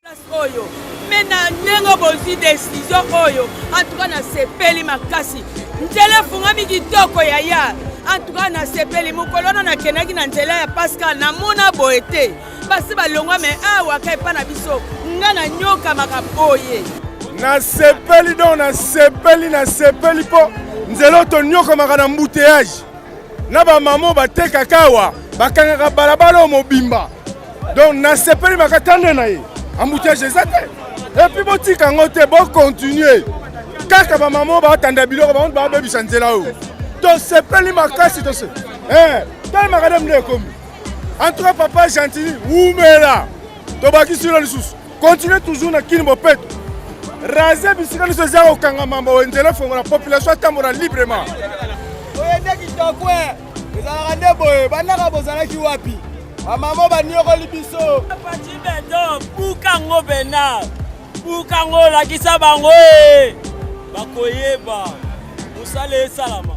Oyo, mais na nengo bozi décision oyo, en tout cas na sepeli makasi. Nzela fungami kitoko yaya. En tout cas na sepeli mukolono na kenaki na nzela ya Pascal na mona boete. Basi balongwa me awa kai pa na biso. Nga na nyoka makaboye. Na sepeli po. Nzela to nyoka makana mbouteillage. Na ba mamo bateka kawa, bakanga balabala mobimba. Donc na sepeli makatande na ye. Embouteillage exact. Et puis botika ngote bon continuer. Kaka ba maman ba tanda biloko ba on ba bebi sanzela o. Donc c'est pas li makasi to se. Tant madame ne comme. En tout cas papa gentil, oumela. To baki sur le sous. Continuez toujours na kini bopet. Raser bisika ni soza okanga mambo wenzela fo la population tamora librement. Oyende kitokwe. Ezala nde boye banaka bozala ki wapi? Maman ba nyoko libiso. Pati beto bukango bena. Bukango la kisa bango bakoyeba. Musale salama.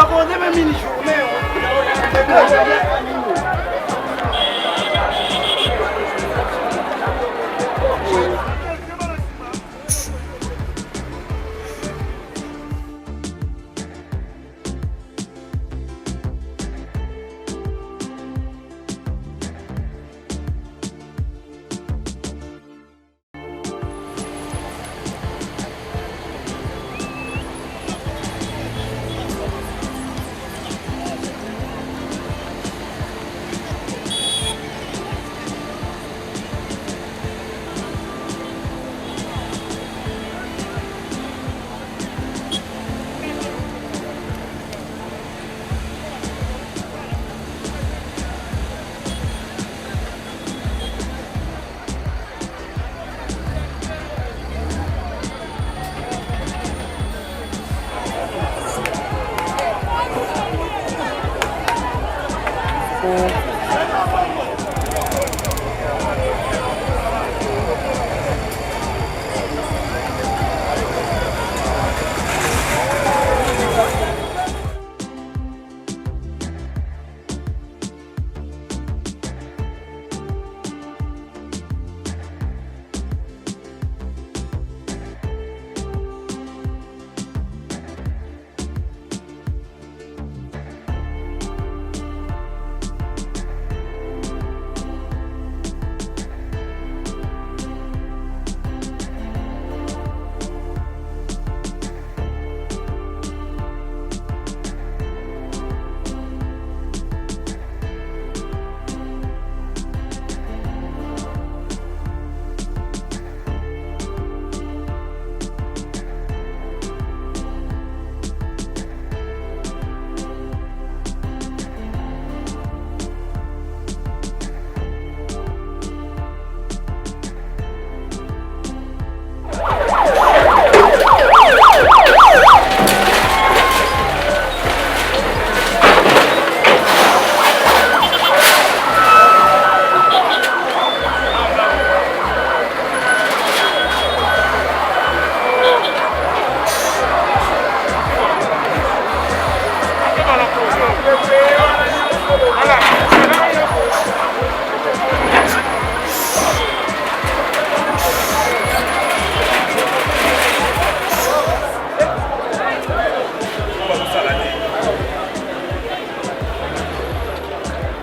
causer même une journée.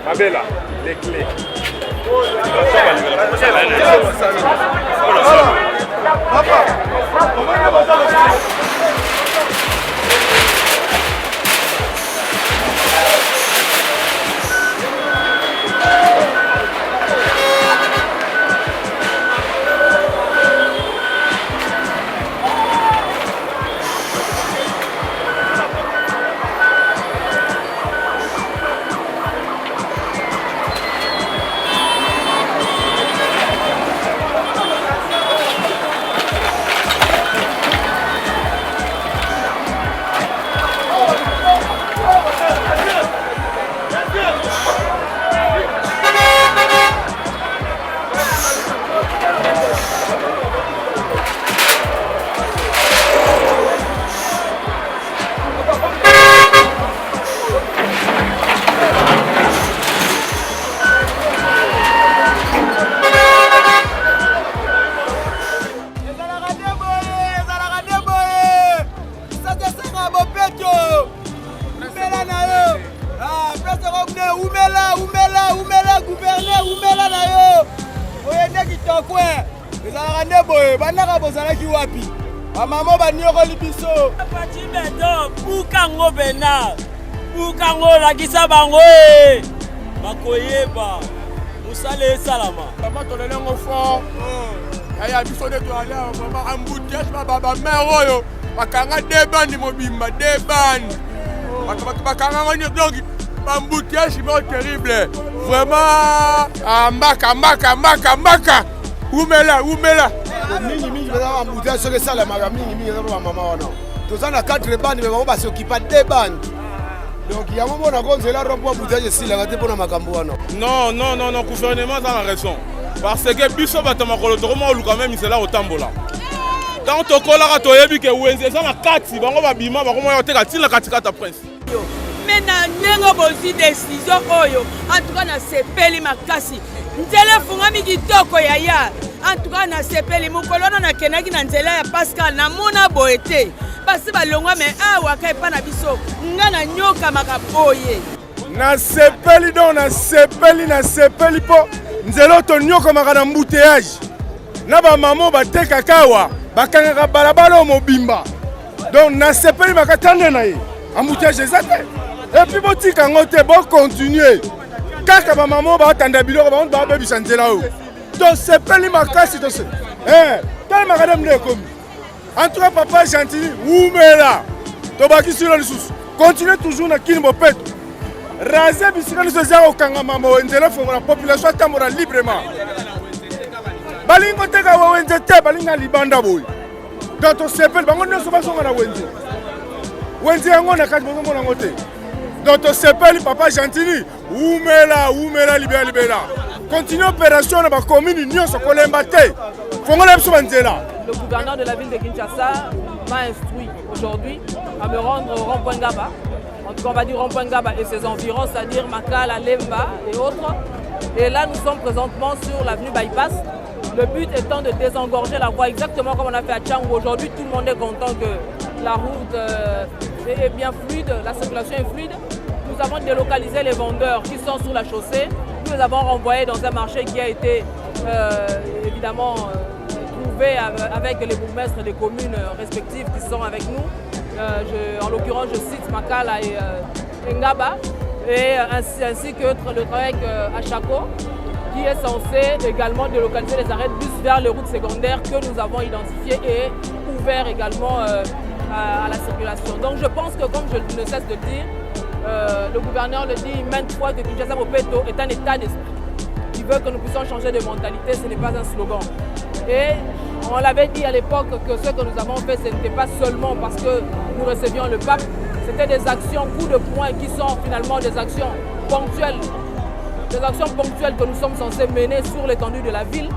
Mabela, les clés. Umela gouverneur umela na yo oyende kitoko ezalaka nde boye bandaka bozalaki wapi bamama baniokoli biso pati beto bukango bena bukango lakisa bango bakoyeba mosala esalama mama tolelengo fort aya biso nde toale mama ambutiage bamare oyo bakanga debandi mobimba debandi bakanga ngo donc embouteillage terrible. Vraiment, mbaka. Umela. Mingi embouteillage sur ça la mingi maman non. Tous en a 4 bandes mais on va s'occuper de 2 bandes. Donc il y a un moment où on a rompu embouteillage ici la gâté pour na makambo non. Non, gouvernement a raison. Parce que biso batamakolo to comment quand même c'est là au tambola. Quand to kola ka to yebi ke wenze ça na 4 bango babima ba ko mo yo te ka tina katikata prince. me na ndenge bozwi décision oyo en tout cas nasepeli makasi nzela efungami kitoko yaya en tout cas nasepeli mokolo wana nakendaki na nzela ya Pascal namona boye te basi balongwa me awa ka epa na biso nga na nyokamaka boye nasepeli donc nasepeli mpo nzela tonyokamaka na mbuteyage na bamamo batekaka awa bakangaka balabala oyo mobimba donc nasepeli makatande na ye embouteillage eza te epuis botika yango te bocontinue kaka bamamo baatanda biloko bango babebisa nzela oyo tosepeli makasi talemaka nde mnde ekomi en tout cas papa Gentili umela tobakisi lo lisusu continue toujours na kini bopeto raze bisika nyonso eza kokangama nzela efongola population atambola librement balingi koteka wenze te balinga libanda boye donc tosepeli bango nyonso bazonga na wenze yango na kati bozomona yango te donc tosepeli papa Gentili umela libela continue opération na bacommune nyonso kolemba te fongola biso banzela. Le gouverneur de la ville de Kinshasa m'a instruit aujourd'hui à me rendre au rond-point Ngaba. En tout cas, on va dire rond-point Ngaba et ses environs, c'est-à-dire Makala, Lemba et autres. Et là, nous sommes présentement sur l'avenue Bypass. Le but étant de désengorger la voie exactement comme on a fait à Tchangou. Aujourd'hui, tout le monde est content que la route est bien fluide, la circulation est fluide. Nous avons délocalisé les vendeurs qui sont sur la chaussée. Nous les avons renvoyés dans un marché qui a été évidemment trouvé avec les bourgmestres des communes respectives qui sont avec nous. En l'occurrence, je cite Makala et Ngaba, et ainsi que le travail à Achako, qui est censé également délocaliser les arrêts de bus vers les routes secondaires que nous avons identifiées et ouverts également à la circulation. Donc je pense que, comme je ne cesse de le dire, le gouverneur le dit maintes fois que Kinshasa Mopeto est un état d'esprit qui veut que nous puissions changer de mentalité, ce n'est pas un slogan. Et on l'avait dit à l'époque que ce que nous avons fait, ce n'était pas seulement parce que nous recevions le pape, c'était des actions coup de poing qui sont finalement des actions ponctuelles. Des actions ponctuelles que nous sommes censés mener sur l'étendue de la ville,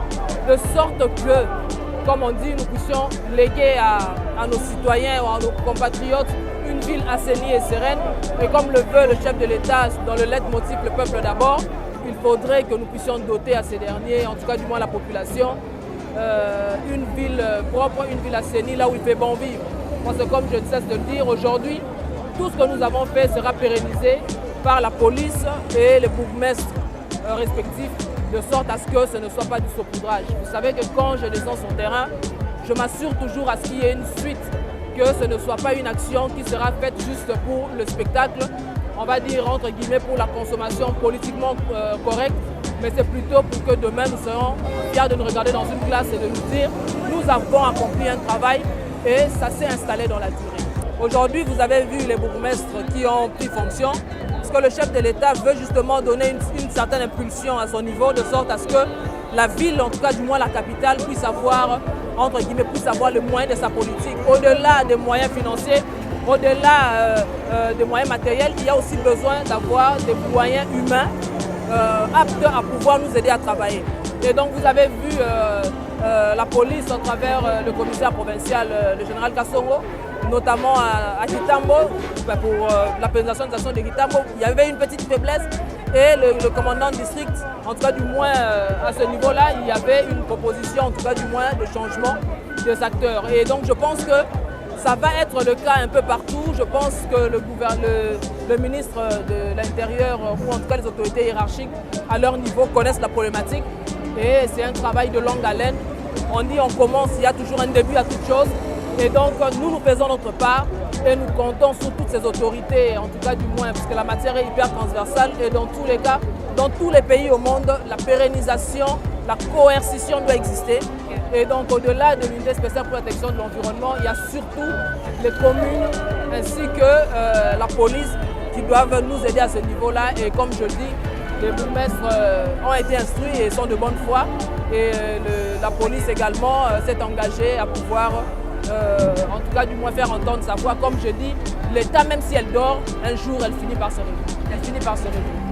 de sorte que, comme on dit, nous puissions léguer à nos citoyens ou à nos compatriotes une ville assainie et sereine. Et comme le veut le chef de l'État dans le leitmotiv « Le peuple d'abord », il faudrait que nous puissions doter à ces derniers, en tout cas du moins la population, une ville propre, une ville assainie, là où il fait bon vivre. Parce que comme je ne cesse de le dire, aujourd'hui, tout ce que nous avons fait sera pérennisé par la police et les bourgmestres respectifs, de sorte à ce que ce ne soit pas du saupoudrage. Vous savez que quand je descends sur le terrain, je m'assure toujours à ce qu'il y ait une suite, que ce ne soit pas une action qui sera faite juste pour le spectacle, on va dire entre guillemets pour la consommation politiquement correcte, mais c'est plutôt pour que demain nous serons fiers de nous regarder dans une classe et de nous dire nous avons accompli un travail et ça s'est installé dans la durée. Aujourd'hui, vous avez vu les bourgmestres qui ont pris fonction, parce que le chef de l'État veut justement donner une certaine impulsion à son niveau, de sorte à ce que la ville, en tout cas du moins la capitale, puisse avoir, entre guillemets, puisse avoir le moyen de sa politique. Au-delà des moyens financiers, au-delà des moyens matériels, il y a aussi besoin d'avoir des moyens humains aptes à pouvoir nous aider à travailler. Et donc vous avez vu la police à travers le commissaire provincial, le général Kassongo, notamment à Kitambo, pour la pénalisation de Kitambo, il y avait une petite faiblesse et le commandant de district, en tout cas du moins à ce niveau-là, il y avait une proposition, en tout cas du moins de changement des acteurs. Et donc je pense que ça va être le cas un peu partout. Je pense que le ministre de l'Intérieur, ou en tout cas les autorités hiérarchiques, à leur niveau, connaissent la problématique. Et c'est un travail de longue haleine. On dit on commence, il y a toujours un début à toute chose. Et donc nous faisons notre part et nous comptons sur toutes ces autorités, en tout cas du moins, parce que la matière est hyper transversale et dans tous les cas, dans tous les pays au monde, la pérennisation, la coercition doit exister. Et donc au-delà de l'unité spéciale pour la protection de l'environnement, il y a surtout les communes ainsi que la police qui doivent nous aider à ce niveau-là. Et comme je le dis, les bourgmestres ont été instruits et sont de bonne foi. Et la police également s'est engagée à pouvoir, en tout cas du moins faire entendre sa voix. Comme je dis, l'État, même si elle dort, un jour elle finit par se réveiller.